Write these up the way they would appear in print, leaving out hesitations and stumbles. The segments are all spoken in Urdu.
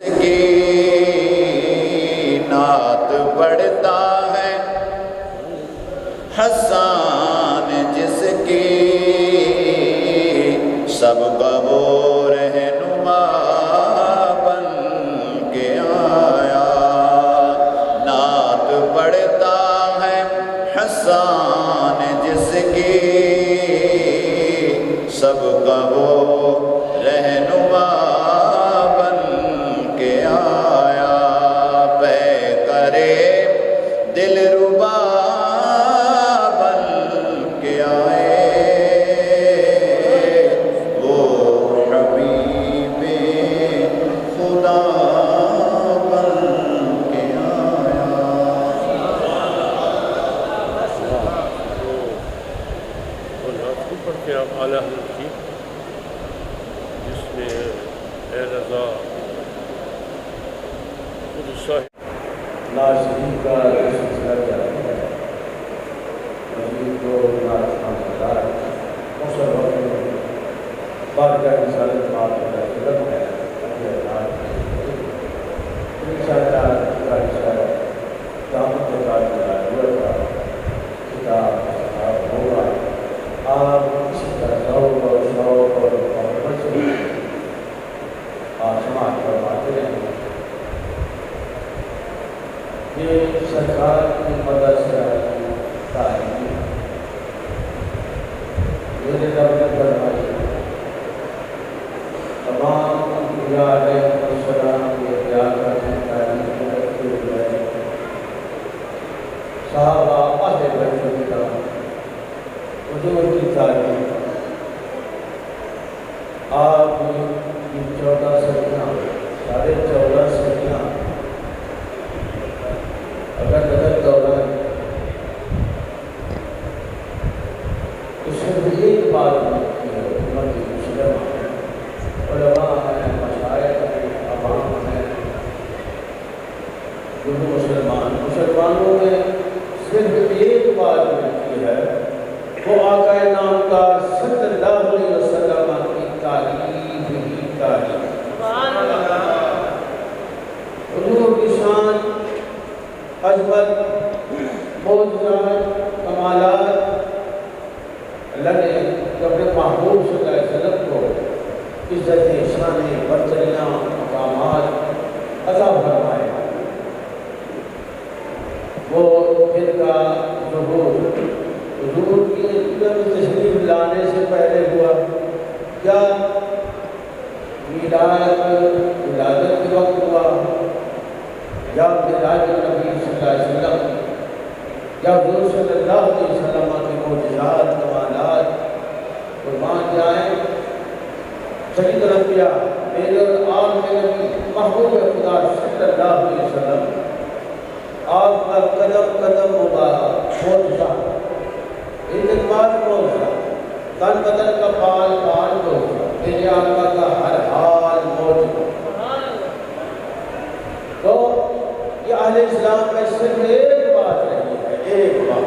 کی نعت پڑھتا ہے حسان جس کی سب کا وہ رہنما بن کے آیا. نعت پڑھتا ہے حسان جس کی سب کا وہ رہنما بن کے آیا. پہ کرے دل ربا بن کے آئے وہ حبیب خدا بن کے آیا. پڑھ کے آپ اعلیٰ حضرت کی جس میں اے رضا خود صاحب ناظرین کا سلسلہ جاری ہے. مزید کو ناظران بتا ہے مصر وقت میں بارگاہ رسالت مات کا فلم ہے اپنے رات انشاءاللہ کا رسالہ دامت کے بعد ہوا تھا کتاب ہوگا. آپ اسی طرح ذوق اور شوق اور محبت سے آپ سماعت فرماتے رہیں. یہ سرکار کی مدد سے تعلیم میرے رب نے فرمائی تمام انبیاء علیہ السلام کے احیاء کرنے تعلیم رکھتے ہوئے صحابہ اہل بیت کا حضور کی تعلیم آپ کی 14 صدیاں 14.5 صدیاں اگر غلط دوران تو صرف ایک بات ہوتی ہے امت مسلمہ علماء ہیں مشائخ ہیں عوام ہیں جو مسلمانوں میں صرف ایک بات ملتی ہے وہ آقا نامدار صلی اللہ علیہ وسلم کی تعریف ہی تعریف. حضور کی شان عظمت معجزات کمالات اللہ نے اپنے محبوب صلی اللہ علیہ وسلم کو عزت شان برتریاں مقامات عطا فرمائے. وہ پھر کا ظہور حضور کی تشریف لانے سے پہلے ہوا یا ولادت کے وقت ہوا یا معراج نبی صلی اللہ علیہ وسلم یا حضور صلی اللہ علیہ وسلم کے معجزات کمالات قربان جائیں. سید الانبیاء میرے اور آپ کے نبی محبوب خدا صلی اللہ علیہ وسلم آپ کا قدم قدم مبارک معجزہ اعتقاد معجزہ تن بدن کا پال پال معجزہ میرے آقا کا ہر حال معجزہ. تو یہ اہل اسلام میں صرف ایک بات رہی ہے ایک بات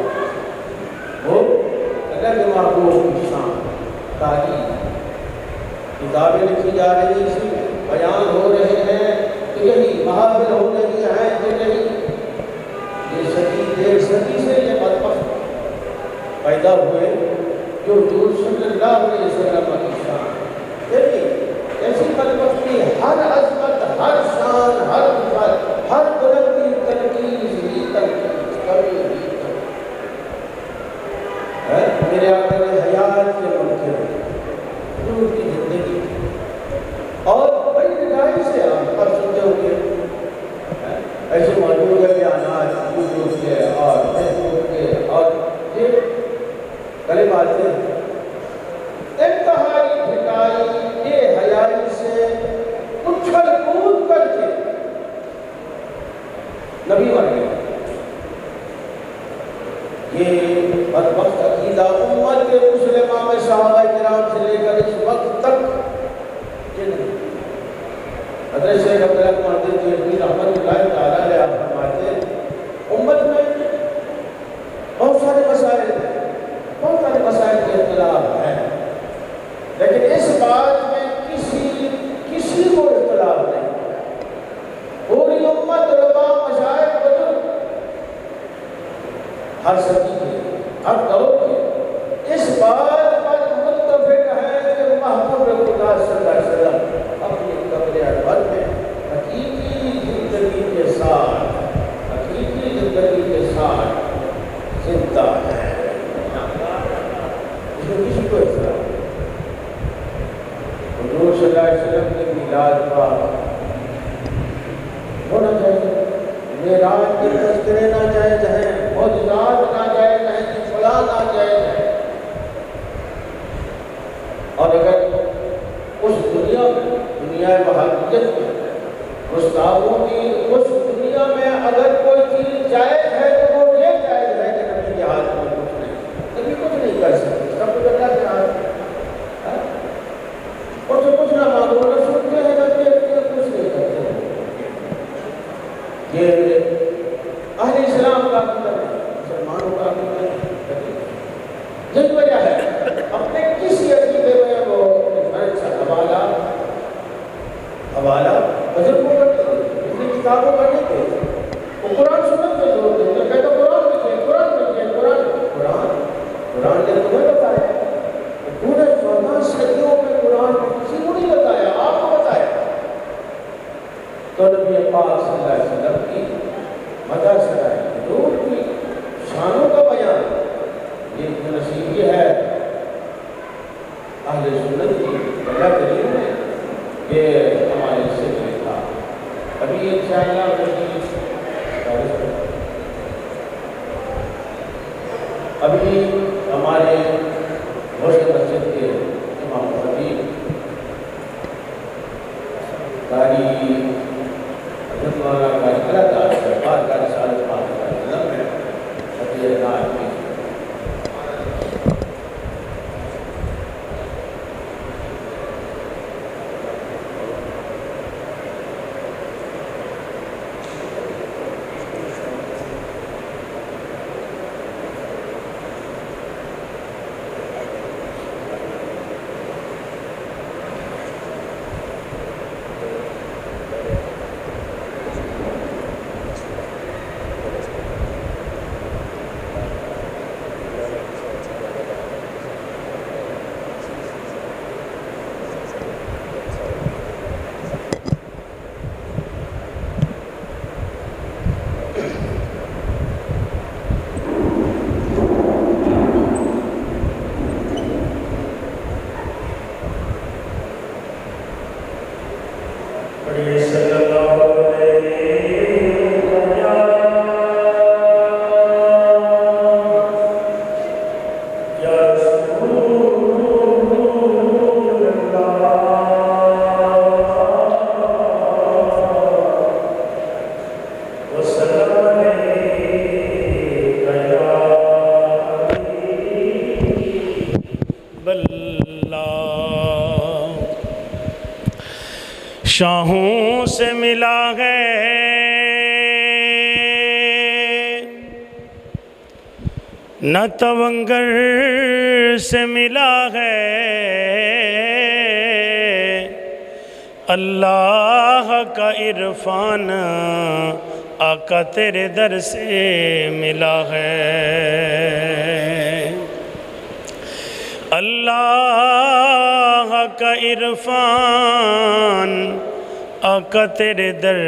وہ اللہ کے محبوب کی شان تعلیم. کتابیں لکھی جا رہی ہیں اسی میں بیان ہو رہے ہیں تو یہی محافل ہو رہی ہیں کہ نہیں. یہ صدی 1.5 صدی سے یہ بدبخت پیدا ہوئے جو حضور صلی اللہ علیہ وسلم کی شان دیکھیے ایسی بدبختی ہر عظمت ہر شان ہر عزت ہر بلندی تنقید ہی تنقید کبھی ہی میرے آقا نے حیات کے منکر حضور کی زندگی اور بڑی نگاہی سے آپ پر سنتے ہوں گے ایسے موجود ہے بیانات یوٹیوب کے اور فیس بک کے اور یہ کلمات ہیں انتہائی بھٹائی بے حیائی سے اچھل کود کر کے نبی بن گئے. یہ بدبخت عقیدہ امت کے مسلمہ میں صحابہ کرام سے لے کر اس وقت تک حضرت شیخ عبدالرحمن دہلوی رحمۃ اللہ تعالیٰ علیہ آپ فرماتے ہیں امت میں بہت سارے مسائل کے اختلاف ہیں لیکن اس بات میں کسی کو اختلاف نہیں اب کہو اس بات پر متفق ہے کہ محبوب خدا صلی اللہ علیہ وسلم اپنی قبر انور میں حقیقی زندگی کے ساتھ زندہ ہے. اس میں کسی کو اعتراض نہیں. حضور صلی اللہ علیہ وسلم کے میلاد پر ہونا چاہیے. معراج کے تذکرے ناجائز ہیں، معجزات ناجائز ہیں، فلاں ناجائز ہیں. اور اگر اس دنیا میں دنیا وحدت میں گستاخوں کی اس دنیا میں اگر کوئی چیز جائز ہے تو وہ یہ جائز ہے کہ نبی کے ہاتھ میں کچھ نہیں، نبی کچھ نہیں کر سکتے، سب کچھ اللہ کے ہاتھ میں. اور جو کچھ نہ مانگو نہ سنتے ہیں نہ دیکھتے ہیں، کچھ نہیں کرتے. یہ اہل اسلام کا عقیدہ ہے، مسلمانوں کا عقیدہ ہے. یہی وجہ ہے اپنے کسی عقیدے میں وہ حوالہ بزرگوں کا اپنی کتابوں کا نہیں تھے. وہ قرآن سنت پہ زور دیتے کہتے قرآن لکھے قرآن نے تمہیں بتایا. پورے 14 صدیوں میں قرآن نے کسی کو نہیں بتایا، آپ کو بتایا. تو نبی پاک صلی اللہ علیہ وسلم کی مدح سرائے حضور کی شانوں کا بیان یہ نصیب یہ ہے اہل سنت کی وجہ دلیل ہے کہ ہمارے سے تھا. ابھی انشاءاللہ ابھی ہمارے مسجد کے امام خطیب قاری حضرت مولانا قاری کلاکار دربار کا رسالت پاک کا نظم ہے خطیب نائب کی. شاہوں سے ملا ہے نہ تونگر سے ملا ہے، اللہ کا عرفان آقا تیرے در سے ملا ہے. اللہ کا عرفان آقا تیرے در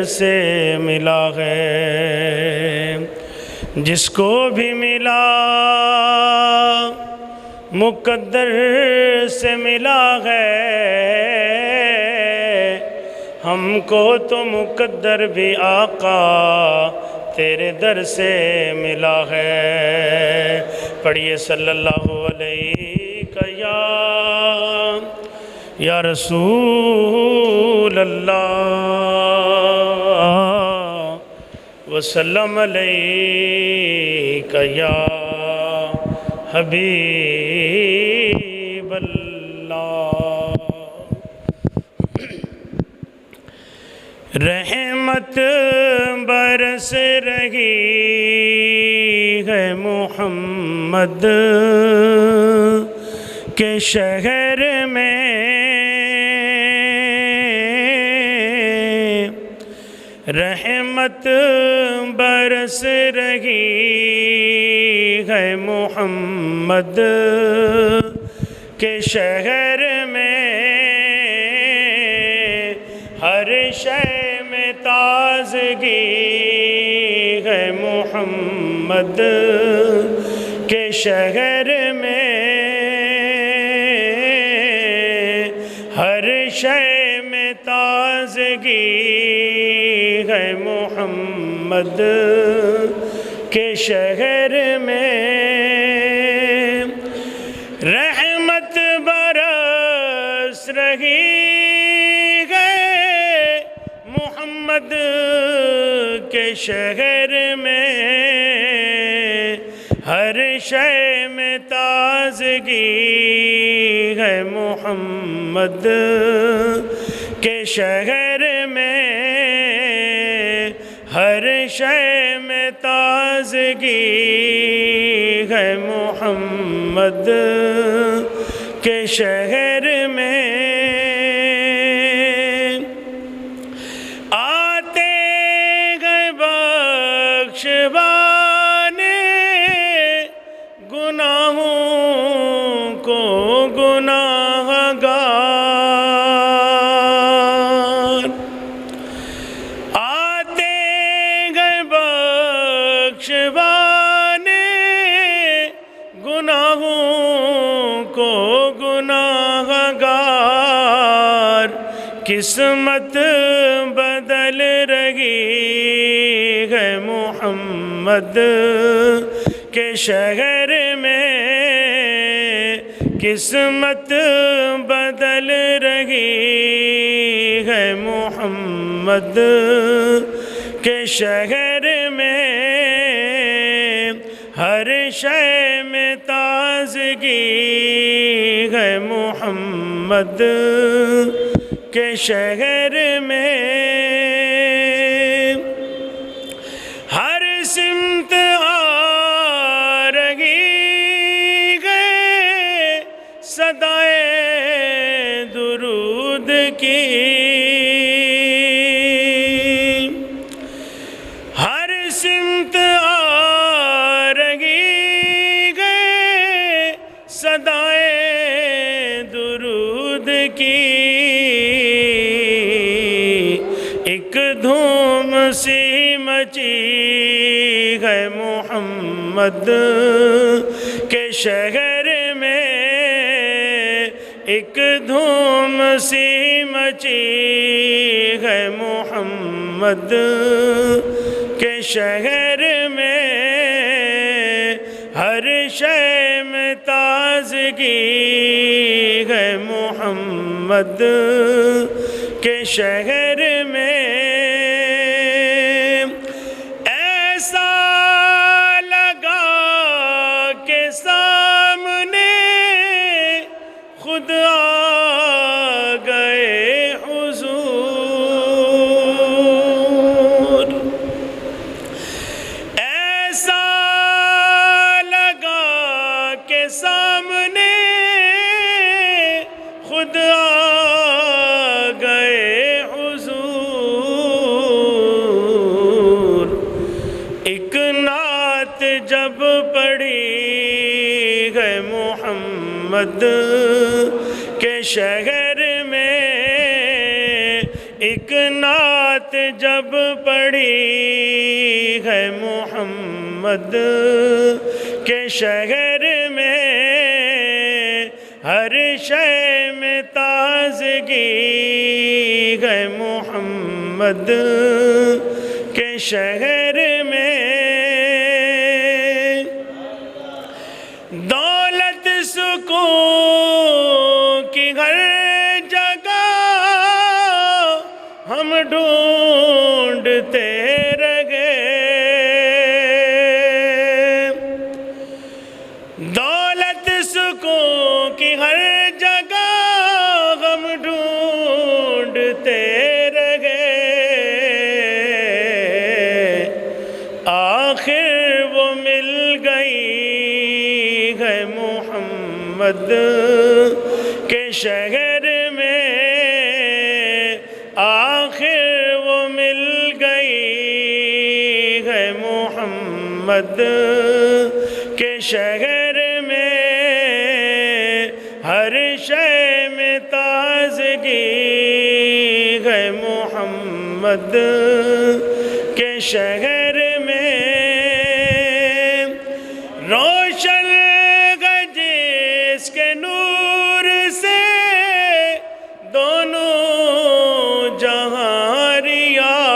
سے ملا ہے. جس کو بھی ملا مقدر سے ملا ہے، ہم کو تو مقدر بھی آقا تیرے در سے ملا ہے. پڑھیے صلی اللہ علیہ یا رسول اللہ وسلم علیک یا حبیب اللہ. رحمت برس رہی ہے محمد کے شہر میں، رحمت برس رہی ہے محمد کے شہر میں، ہر شے میں تازگی ہے محمد کے شہر میں، ہر شے میں تازگی ہے محمد کے شہر میں، رحمت برس رہی ہے محمد کے شہر میں، ہر شے میں تازگی ہے محمد کے شہر میں، ہر شے میں تازگی ہے محمد کے شہر میں، آتے گئے بخشوانے گناہوں کو گناہگار، آتے گئے بخشوانے گناہوں کو گناہگار، قسمت بدل رہی ہے محمد کے شہر میں، قسمت بدل رہی ہے محمد کے شہر میں، ہر شے میں تازگی ہے محمد کے شہر میں، ہر سمت آ رہی ہے صدائے درود کی، ہر سمت آ رہی ہے صدائے درود کی، ایک دھوم سی مچی ہے محمد کے شہر میں، ایک دھوم سی مچی ہے محمد کے شہر میں، ہر شے میں تازگی ہے محمد کے شہر میں، ایسا لگا کہ سامنے خود آ گئے حضور، ایسا لگا کہ سامنے خود آ گئے حضور، ایک نعت جب پڑھی ہے محمد کے شہر میں، ایک نعت جب پڑھی ہے محمد کے شہر میں، ہر شے میں تازگی ہے محمد کے شہر میں، دولت سکون کی ہر جگہ ہم ڈھونڈتے رہے، دولت سکون کی ہر جگہ ہم ڈھونڈتے رہے، آخر وہ مل گئی ہے محمد کے شہر میں، آخر وہ مل گئی محمد کے شہر میں ہر شے میں تازگی ہے محمد کے شہر میں روشن ہے جس کے نور سے دونوں جہاں ریاض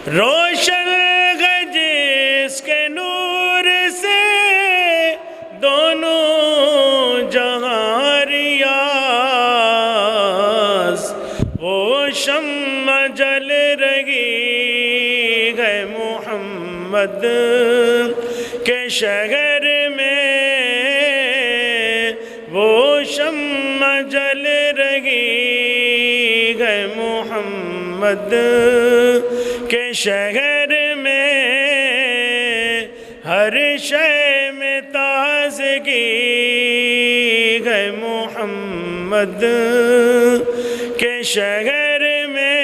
روشن ہے جس کے نور سے دونوں جہاں ریاض وہ شمع جل رہی ہے محمد کے شہر میں وہ شمع جل رہی ہے محمد کے شہر میں ہر شے میں تازگی ہے محمد کے شہر میں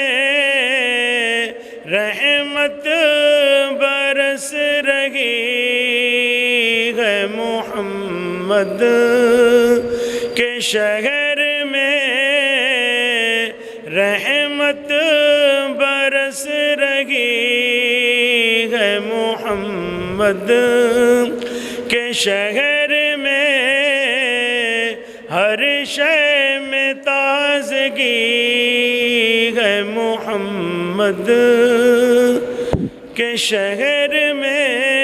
رحمت برس رہی ہے محمد کے شہر میں رحمت برس رہی ہے محمد کے شہر میں ہر شے میں تازگی ہے محمد کے شہر میں